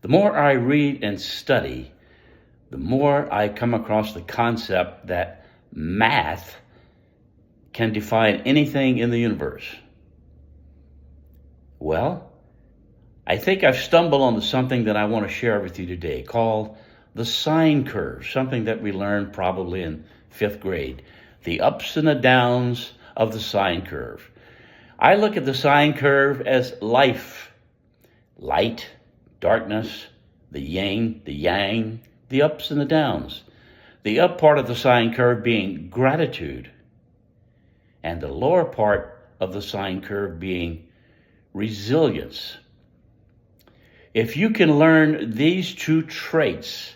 The more I read and study, the more I come across the concept that math can define anything in the universe. Well, I think I've stumbled onto something that I want to share with you today called the sine curve, something that we learned probably in 5th grade, the ups and the downs of the sine curve. I look at the sine curve as life, light, darkness, the yin, the yang, the ups and the downs. The up part of the sine curve being gratitude, and the lower part of the sine curve being resilience. If you can learn these two traits,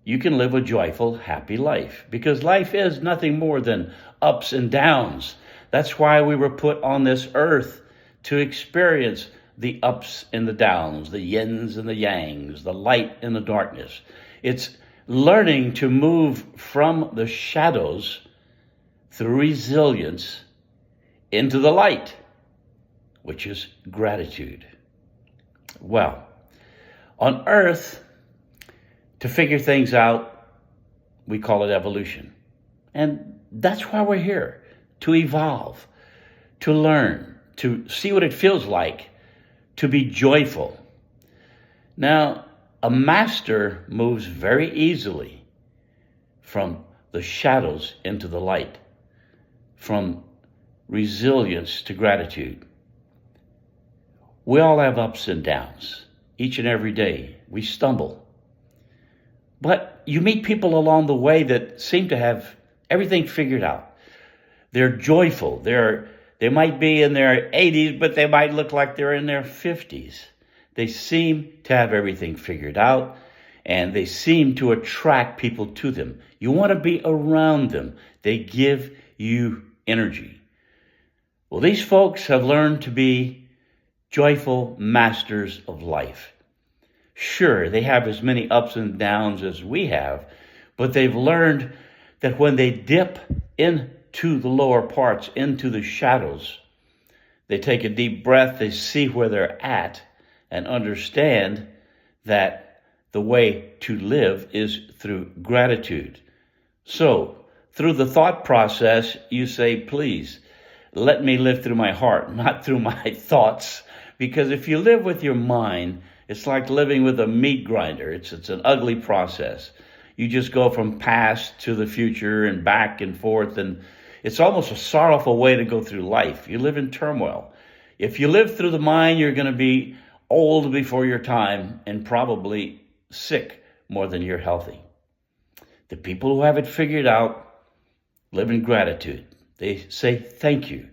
you can live a joyful, happy life, because life is nothing more than ups and downs. That's why we were put on this earth, to experience the ups and the downs, the yins and the yangs, the light and the darkness. It's learning to move from the shadows through resilience into the light, which is gratitude. Well, on earth, to figure things out, we call it evolution. And that's why we're here, to evolve, to learn, to see what it feels like to be joyful. Now, a master moves very easily from the shadows into the light, from resilience to gratitude. We all have ups and downs. Each and every day, we stumble. But you meet people along the way that seem to have everything figured out. They're joyful. They might be in their 80s, but they might look like they're in their 50s. They seem to have everything figured out, and they seem to attract people to them. You want to be around them. They give you energy. Well, these folks have learned to be joyful masters of life. Sure, they have as many ups and downs as we have, but they've learned that when they dip into the lower parts, into the shadows, they take a deep breath, they see where they're at, and understand that the way to live is through gratitude. So, through the thought process, you say, please, let me live through my heart, not through my thoughts. Because if you live with your mind, it's like living with a meat grinder. It's an ugly process. You just go from past to the future and back and forth, and it's almost a sorrowful way to go through life. You live in turmoil. If you live through the mind, you're going to be old before your time and probably sick more than you're healthy. The people who have it figured out live in gratitude. They say thank you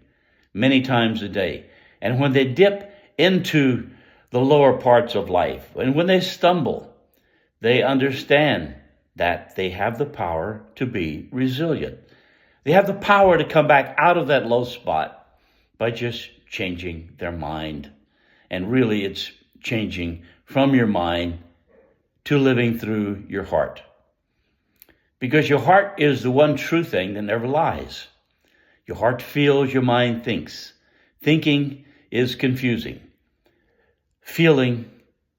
many times a day. And when they dip into the lower parts of life, and when they stumble, they understand that they have the power to be resilient. They have the power to come back out of that low spot by just changing their mind. And really, it's changing from your mind to living through your heart. Because your heart is the one true thing that never lies. Your heart feels, your mind thinks. Thinking is confusing. Feeling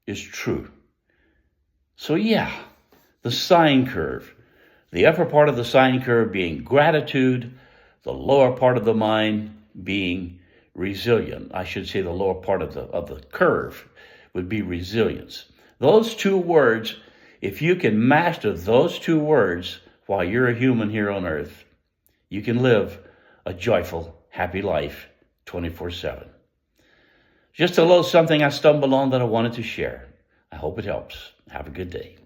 is true. So yeah, the sine curve. The upper part of the sine curve being gratitude, the lower part of the mind being resilient. I should say the lower part of the curve would be resilience. Those two words, if you can master those two words while you're a human here on earth, you can live a joyful, happy life 24/7. Just a little something I stumbled on that I wanted to share. I hope it helps. Have a good day.